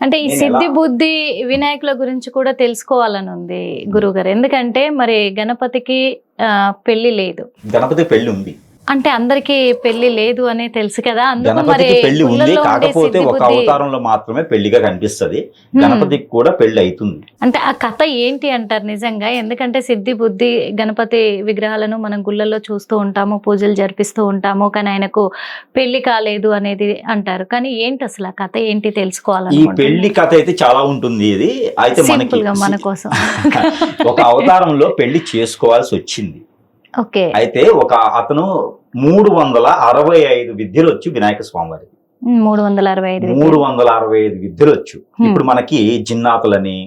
అంటే ఈ సిద్ధి బుద్ధి వినాయకుల గురించి కూడా తెలుసుకోవాలని ఉంది గురువుగారు. ఎందుకంటే మరి గణపతికి పెళ్లి లేదు, గణపతి పెళ్లి ఉంది అంటే అందరికి పెళ్లి లేదు అని తెలుసు కదా. గణపతికి పెళ్లి ఉంది, కాకపోతే ఒక అవతారంలో మాత్రమే పెళ్లిగా కనిపిస్తది. గణపతికి కూడా పెళ్లి అవుతుంది. అంటే ఆ కథ ఏంటి అంటారు నిజంగా? ఎందుకంటే సిద్ధి బుద్ధి గణపతి విగ్రహాలను మనం గుళ్ళల్లో చూస్తూ ఉంటాము, పూజలు జరిపిస్తూ ఉంటాము, కానీ ఆయనకు పెళ్లి కాలేదు అనేది అంటారు. కానీ ఏంటి అసలు ఆ కథ ఏంటి తెలుసుకోవాలని? ఈ పెళ్లి కథ అయితే చాలా ఉంటుంది. ఇది అయితే మనకి మన కోసం ఒక అవతారంలో పెళ్లి చేసుకోవాల్సి వచ్చింది. ఓకే. అయితే ఒక అతను 365 విద్యలు వచ్చు వినాయక స్వామి వారికి. 365 విద్యలు వచ్చు. ఇప్పుడు మనకి జిన్నాతులని,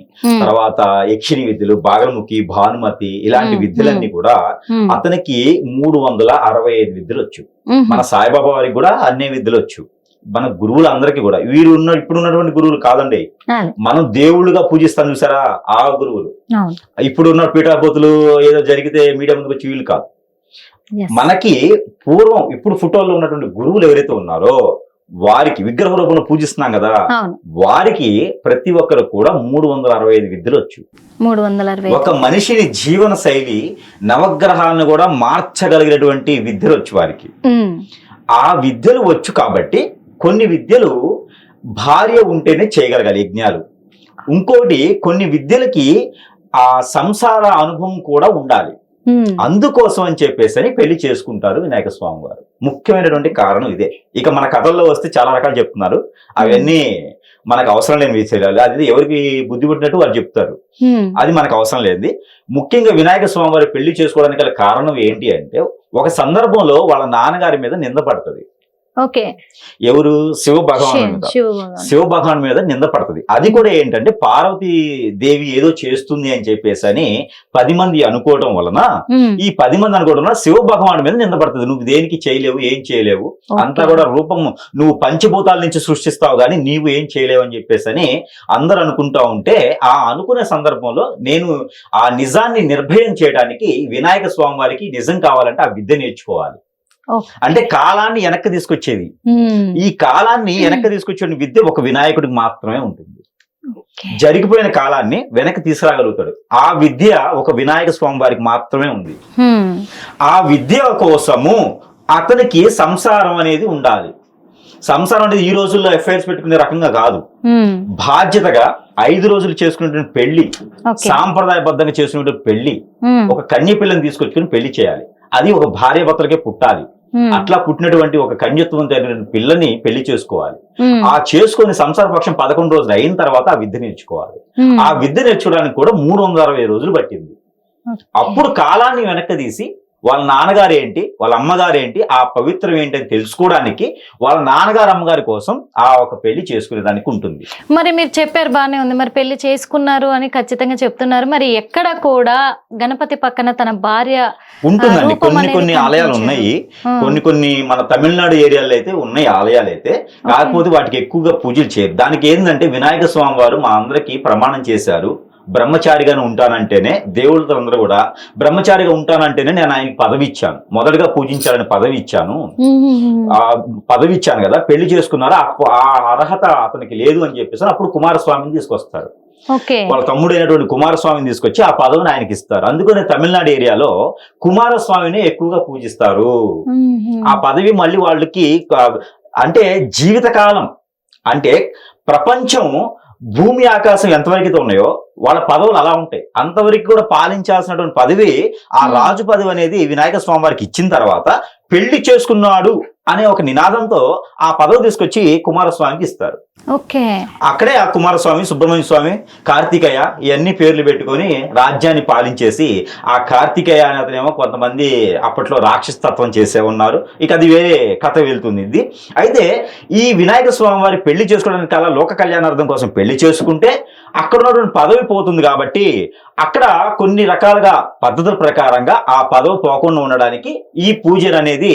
తర్వాత యక్షిణి విద్యలు, బాగలముఖి, భానుమతి, ఇలాంటి విద్యలన్నీ కూడా అతనికి 365 విద్యలు వచ్చు. మన సాయిబాబా వారికి కూడా అన్ని విద్యలు వచ్చు. మన గురువులు అందరికీ కూడా ఇప్పుడు ఉన్నటువంటి గురువులు కాదండి, మనం దేవుళ్ళుగా పూజిస్తాం చూసారా ఆ గురువులు. ఇప్పుడు ఉన్న పీఠాపోతులు ఏదో జరిగితే మీడియా ముందుకు వచ్చి వీళ్ళు కాదు. మనకి పూర్వం ఇప్పుడు ఫోటోల్లో ఉన్నటువంటి గురువులు ఎవరైతే ఉన్నారో వారికి విగ్రహ రూపంలో పూజిస్తున్నాం కదా, వారికి ప్రతి ఒక్కరు కూడా 365 విద్యలు వచ్చు. 365 ఒక మనిషిని జీవన శైలి, నవగ్రహాలను కూడా మార్చగలిగినటువంటి విద్యలు వచ్చు వారికి. ఆ విద్యలు వచ్చు కాబట్టి కొన్ని విద్యలు భార్య ఉంటేనే చేయగలగాలి యజ్ఞాలు. ఇంకోటి కొన్ని విద్యలకి ఆ సంసార అనుభవం కూడా ఉండాలి. అందుకోసం అని చెప్పేసి పెళ్లి చేసుకుంటారు వినాయక స్వామి వారు. ముఖ్యమైనటువంటి కారణం ఇదే. ఇక మన కథల్లో వస్తే చాలా రకాలు చెప్తున్నారు, అవన్నీ మనకు అవసరం లేని విషయాలు. అది ఎవరికి బుద్ధి పుట్టినట్టు వారు చెప్తారు, అది మనకు అవసరం లేదు. ముఖ్యంగా వినాయక స్వామి వారి పెళ్లి చేసుకోవడానికి గల కారణం ఏంటి అంటే, ఒక సందర్భంలో వాళ్ళ నాన్నగారి మీద నింద పడుతుంది. ఓకే. ఎవరు? శివ భగవాన్ మీద. శివ భగవాన్ మీద నింద పడుతుంది. అది కూడా ఏంటంటే పార్వతీ దేవి ఏదో చేస్తుంది అని చెప్పేసి అని 10 మంది అనుకోవడం వలన, ఈ 10 మంది అనుకోవడం వలన శివ భగవాన్ మీద నింద పడుతుంది. నువ్వు దేనికి చేయలేవు, ఏం చేయలేవు, అంతా కూడా రూపం నువ్వు పంచభూతాల నుంచి సృష్టిస్తావు కానీ నీవు ఏం చేయలేవు అని చెప్పేసి అని అందరు అనుకుంటా ఉంటే, ఆ అనుకునే సందర్భంలో నేను ఆ నిజాన్ని నిర్భయం చేయడానికి వినాయక స్వామి వారికి నిజం కావాలంటే ఆ విద్య నేర్చుకోవాలి. అంటే కాలాన్ని వెనక్కి తీసుకొచ్చేది. ఈ కాలాన్ని వెనక్కి తీసుకొచ్చే విద్య ఒక వినాయకుడికి మాత్రమే ఉంటుంది. జరిగిపోయిన కాలాన్ని వెనక్కి తీసుకురాగలుగుతాడు. ఆ విద్య ఒక వినాయక స్వామి వారికి మాత్రమే ఉంది. ఆ విద్య కోసము అతనికి సంసారం అనేది ఉండాలి. సంసారం అనేది ఈ రోజుల్లో ఎఫ్ఐఆర్స్ పెట్టుకునే రకంగా కాదు. బాధ్యతగా 5 రోజులు చేసుకునేటువంటి పెళ్లి, సాంప్రదాయబద్ధంగా చేసుకునేటువంటి పెళ్లి, ఒక కన్య పిల్లని తీసుకొచ్చుకుని పెళ్లి చేయాలి. అది ఒక భార్య భర్తలకే పుట్టాలి. అట్లా పుట్టినటువంటి ఒక కన్యత్వం జరిగిన పిల్లని పెళ్లి చేసుకోవాలి. ఆ చేసుకుని సంసార పక్షం 11 రోజులు అయిన తర్వాత ఆ విద్య నేర్చుకోవాలి. ఆ విద్య నేర్చుకోవడానికి కూడా 360 రోజులు పట్టింది. అప్పుడు కాలాన్ని వెనక్కి తీసి వాళ్ళ నాన్నగారు ఏంటి, వాళ్ళ అమ్మగారు ఏంటి, ఆ పవిత్రం ఏంటి అని తెలుసుకోవడానికి వాళ్ళ నాన్నగారు అమ్మగారి కోసం ఆ ఒక పెళ్లి చేసుకునేదానికి ఉంటుంది. మరి మీరు చెప్పారు బానే ఉంది, మరి పెళ్లి చేసుకున్నారు అని ఖచ్చితంగా చెప్తున్నారు. మరి ఎక్కడ కూడా గణపతి పక్కన తన భార్య ఉంటుందండి. కొన్ని ఆలయాలు ఉన్నాయి, కొన్ని మన తమిళనాడు ఏరియాలో అయితే ఉన్నాయి ఆలయాలు అయితే. కాకపోతే వాటికి ఎక్కువగా పూజలు చేయరు. దానికి ఏంటంటే వినాయక స్వామి వారు మా అందరికీ ప్రమాణం చేశారు, బ్రహ్మచారిగానే ఉంటానంటేనే, దేవుళ్ళతో అందరూ కూడా బ్రహ్మచారిగా ఉంటానంటేనే నేను ఆయనకి పదవి ఇచ్చాను, మొదటగా పూజించాలని పదవి ఇచ్చాను. ఆ పదవి ఇచ్చాను కదా, పెళ్లి చేసుకున్నారా, ఆ అర్హత అతనికి లేదు అని చెప్పేసి అప్పుడు కుమారస్వామిని తీసుకొస్తారు. వాళ్ళ తమ్ముడు అయినటువంటి కుమారస్వామిని తీసుకొచ్చి ఆ పదవిని ఆయనకి ఇస్తారు. అందుకనే తమిళనాడు ఏరియాలో కుమారస్వామిని ఎక్కువగా పూజిస్తారు. ఆ పదవి మళ్ళీ వాళ్ళకి అంటే జీవితకాలం, అంటే ప్రపంచం భూమి ఆకాశం ఎంతవరకు ఉన్నాయో వాళ్ళ పదవులు అలా ఉంటాయి. అంతవరకు కూడా పాలించాల్సినటువంటి పదవి, ఆ రాజు పదవి అనేది వినాయక స్వామి వారికి ఇచ్చిన తర్వాత పెళ్లి చేసుకున్నాడు అనే ఒక నినాదంతో ఆ పదవి తీసుకొచ్చి కుమారస్వామికి ఇస్తారు. అక్కడే ఆ కుమారస్వామి, సుబ్రహ్మణ్య స్వామి, కార్తికేయ ఇవన్నీ పేర్లు పెట్టుకొని రాజ్యాన్ని పాలించేసి, ఆ కార్తికేయ అనే అతనేమో కొంతమంది అప్పట్లో రాక్షసతత్వం చేసే ఉన్నారు. ఇక అది వేరే కథ వెళ్తుంది ఇది. అయితే ఈ వినాయక స్వామి వారి పెళ్లి చేసుకోవడానికి కల లోక కళ్యాణార్థం కోసం పెళ్లి చేసుకుంటే అక్కడ ఉన్నటువంటి పదవి పోతుంది. కాబట్టి అక్కడ కొన్ని రకాలుగా పద్ధతుల ప్రకారంగా ఆ పదవి పోకుండా ఉండడానికి ఈ పూజ అనేది,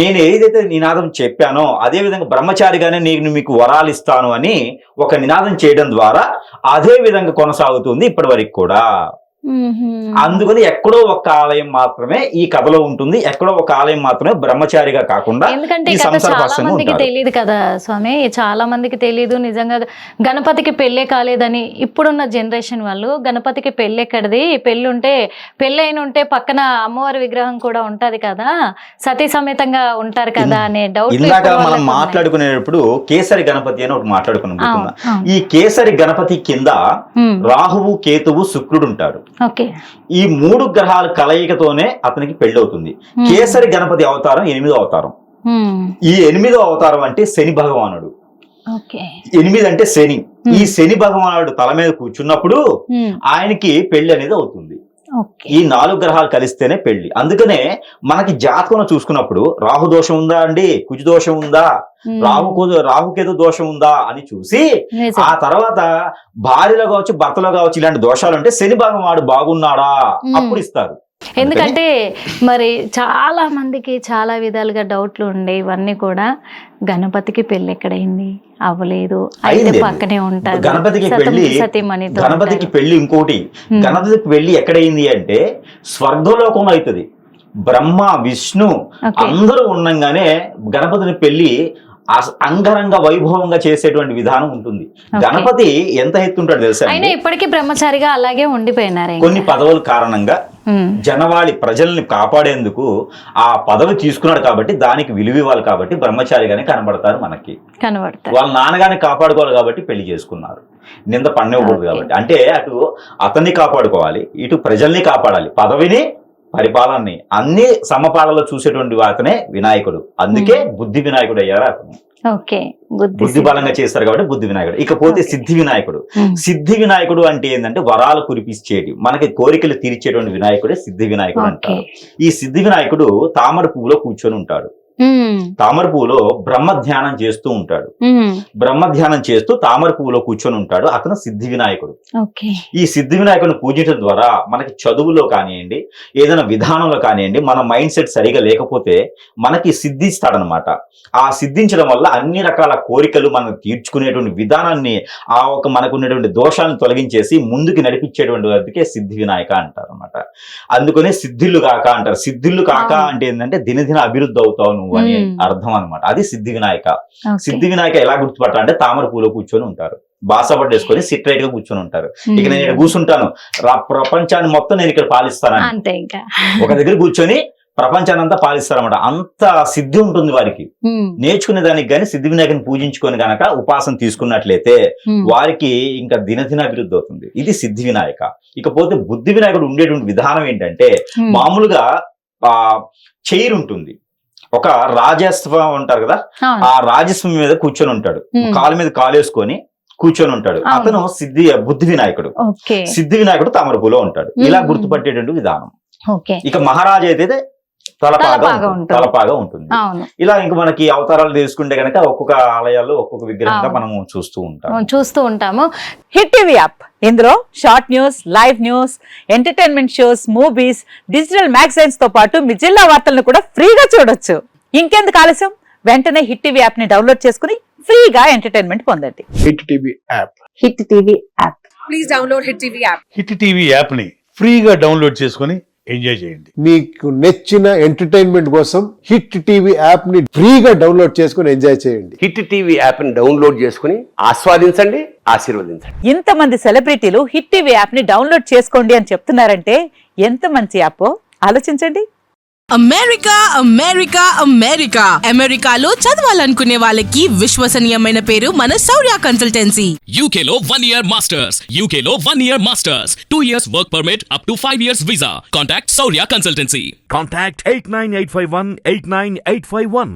నేను ఏదైతే నినాదం చెప్పానో అదే విధంగా బ్రహ్మచారిగానే నేను మీకు వరాలు ఇస్తాను అని ఒక నినాదం చేయడం ద్వారా అదే విధంగా కొనసాగుతుంది ఇప్పటి వరకు కూడా. అందుకని ఎక్కడో ఒక ఆలయం మాత్రమే ఈ కథలో ఉంటుంది, ఎక్కడో ఒక ఆలయం మాత్రమే బ్రహ్మచారిగా కాకుండా ఎందుకంటే ఈ కథ సంసార చాలా పర్సన్ మందికి ఉంటారు. తెలియదు కదా స్వామి, చాలా మందికి తెలియదు నిజంగా. గణపతికి పెళ్ళే కాలేదని ఇప్పుడున్న జనరేషన్ వాళ్ళు, గణపతికి పెళ్ళి ఎక్కడిది, పెళ్ళి ఉంటే పెళ్ళైన ఉంటే పక్కన అమ్మవారి విగ్రహం కూడా ఉంటది కదా, సతీ సమేతంగా ఉంటారు కదా అనే డౌట్. ఇందాక మనం మాట్లాడుకునేటప్పుడు కేసరి గణపతి అని ఒకటి మాట్లాడుకున్నాం. ఈ కేసరి గణపతి కింద రాహువు, కేతువు, శుక్రుడు ఉంటాడు. ఓకే, ఈ 3 గ్రహాల కలయికతోనే అతనికి పెళ్లి అవుతుంది. కేసరి గణపతి అవతారం 8వ అవతారం. ఈ 8వ అవతారం అంటే శని భగవానుడు. 8 అంటే శని. ఈ శని భగవానుడు తల మీద కూర్చున్నప్పుడు ఆయనకి పెళ్లి అనేది అవుతుంది. ఈ 4 గ్రహాలు కలిస్తేనే పెళ్లి. అందుకనే మనకి జాతకంలో చూసుకున్నప్పుడు రాహు దోషం ఉందా అండి, కుజ దోషం ఉందా, రాహుకేతు దోషం ఉందా అని చూసి ఆ తర్వాత భార్యలో కావచ్చు, భర్తలో కావచ్చు ఇలాంటి దోషాలు ఉంటే శని భగవానుడు బాగున్నాడా అప్పుడు ఇస్తారు. ఎందుకంటే మరి చాలా మందికి చాలా విధాలుగా డౌట్లు ఉండే, ఇవన్నీ కూడా గణపతికి పెళ్లి ఎక్కడైంది, అవ్వలేదు, అయితే పక్కనే ఉంటారు. గణపతికి పెళ్లి ఇంకోటి, గణపతికి పెళ్లి ఎక్కడైంది అంటే స్వర్గలోకంలో అవుతుంది. బ్రహ్మ, విష్ణు అందరూ ఉండంగానే గణపతిని పెళ్లి అంగరంగ వైభవంగా చేసేటువంటి విధానం ఉంటుంది. గణపతి ఎంత ఎత్తుంటాడు తెలుసా, ఆయన ఇప్పటికీ బ్రహ్మచారిగా అలాగే ఉండిపోయినారు. కొన్ని పదవుల కారణంగా జనవాళి ప్రజల్ని కాపాడేందుకు ఆ పదవి తీసుకున్నాడు కాబట్టి దానికి విలువ ఇవ్వాలి కాబట్టి బ్రహ్మచారిగానే కనబడతారు. మనకి వాళ్ళ నాన్నగానే కాపాడుకోవాలి కాబట్టి పెళ్లి చేసుకున్నారు. నింద పన్నివ్వకూడదు కాబట్టి. అంటే అటు అతన్ని కాపాడుకోవాలి, ఇటు ప్రజల్ని కాపాడాలి, పదవిని, పరిపాలనని అన్ని సమపాలలో చూసేటువంటి అతనే వినాయకుడు. అందుకే బుద్ధి వినాయకుడు అయ్యారు అతను. బుద్ధి బలంగా చేస్తారు కాబట్టి బుద్ధి వినాయకుడు. ఇకపోతే సిద్ధి వినాయకుడు. సిద్ధి వినాయకుడు అంటే ఏంటంటే వరాలు కురిపించేటి, మనకి కోరికలు తీర్చేటువంటి వినాయకుడే సిద్ధి వినాయకుడు అంటారు. ఈ సిద్ధి వినాయకుడు తామర పువ్వులో కూర్చొని ఉంటాడు. తామర పువ్వులో బ్రహ్మ ధ్యానం చేస్తూ ఉంటాడు. బ్రహ్మ ధ్యానం చేస్తూ తామర పువ్వులో కూర్చొని ఉంటాడు. అతను సిద్ధి వినాయకుడు. ఈ సిద్ధి వినాయకుడిని పూజించడం ద్వారా మనకి చదువులో కానివ్వండి, ఏదైనా విధానంలో కానివ్వండి, మన మైండ్ సెట్ సరిగా లేకపోతే మనకి సిద్ధిస్తాడనమాట. ఆ సిద్ధించడం వల్ల అన్ని రకాల కోరికలు మనం తీర్చుకునేటువంటి విధానాన్ని, ఆ ఒక మనకు ఉన్నటువంటి దోషాలను తొలగించేసి ముందుకు నడిపించేటువంటి వాటికే సిద్ధి వినాయక అంటారు అనమాట. అందుకనే సిద్ధిల్లు కాక అంటారు. సిద్ధిల్లు కాక అంటే ఏంటంటే దినదిన అభివృద్ధి అవుతావు నువ్వు అని అర్థం అనమాట. అది సిద్ధి వినాయక. సిద్ధి వినాయక ఎలా గుర్తుపట్టాలంటే తామర పూలో కూర్చొని ఉంటారు, బాసపట్టు వేసుకొని సిట్రైట్ గా కూర్చొని ఉంటారు. ఇక నేను ఇక్కడ కూర్చుంటాను, ప్రపంచాన్ని మొత్తం నేను ఇక్కడ పాలిస్తాను, ఒక దగ్గర కూర్చొని ప్రపంచాన్ని అంతా పాలిస్తారన్నమాట. అంత సిద్ధి ఉంటుంది వారికి. నేర్చుకునే దానికి గానీ సిద్ధి వినాయకుని పూజించుకొని గనక ఉపాసన తీసుకున్నట్లయితే వారికి ఇంకా దినదిన అభివృద్ధి అవుతుంది. ఇది సిద్ధి వినాయక. ఇకపోతే బుద్ధి వినాయకుడు ఉండేటువంటి విధానం ఏంటంటే మామూలుగా చైర్ ఉంటుంది, ఒక రాజస్వం ఉంటారు కదా, ఆ రాజస్వం మీద కూర్చొని ఉంటాడు, కాలు మీద కాలు వేసుకొని కూర్చొని ఉంటాడు. అతను బుద్ధి వినాయకుడు. సిద్ధి వినాయకుడు తామరపులో ఉంటాడు. ఇలా గుర్తుపట్టేటువంటి విధానం. ఇక మహారాజు అయితే తలపాగా ఉంటుంది. ఇలా ఇంక మనకి అవతారాలు తీసుకుంటే గనక ఒక్కొక్క ఆలయాల్లో ఒక్కొక్క విగ్రహంగా మనము చూస్తూ ఉంటాము. హిట్ టీవీ యాప్, ఇందులో short news, live news, entertainment shows, movies, digital magazines తో పాటు మీ జిల్లా వార్తలను కూడా ఫ్రీగా చూడొచ్చు. ఇంకెందుకు ఆలస్యం, వెంటనే హిట్ టీవీ యాప్ ని డౌన్లోడ్ చేసుకుని ఫ్రీగా ఎంటర్టైన్మెంట్ పొందండి. Hit TV app. Hit TV app. Please download hit TV app. Hit TV app ని ఫ్రీగా డౌన్లోడ్ చేసుకుని ఎంజాయ్ చేయండి. మీకు నచ్చిన ఎంటర్టైన్మెంట్ కోసం హిట్ టీవీ యాప్ ని ఫ్రీగా డౌన్లోడ్ చేసుకుని ఎంజాయ్ చేయండి. హిట్ టీవీ యాప్ ని డౌన్లోడ్ చేసుకుని ఆస్వాదించండి, ఆశీర్వదించండి. ఇంతమంది సెలబ్రిటీలు హిట్ టీవీ యాప్ ని డౌన్లోడ్ చేసుకోండి అని చెప్తున్నారంటే ఎంత మంచి యాప్ ఆలోచించండి. అమెరికా అమెరికా అమెరికా అమెరికాలో చదవాలనుకునే వాళ్ళకి విశ్వసనీయమైన పేరు మన శౌర్య కన్సల్టెన్సీ. UK లో 1 year masters, UK లో 1 year masters, 2 years work permit up to 5 years visa. Contact Saurya Consultancy. Contact 89851 89851.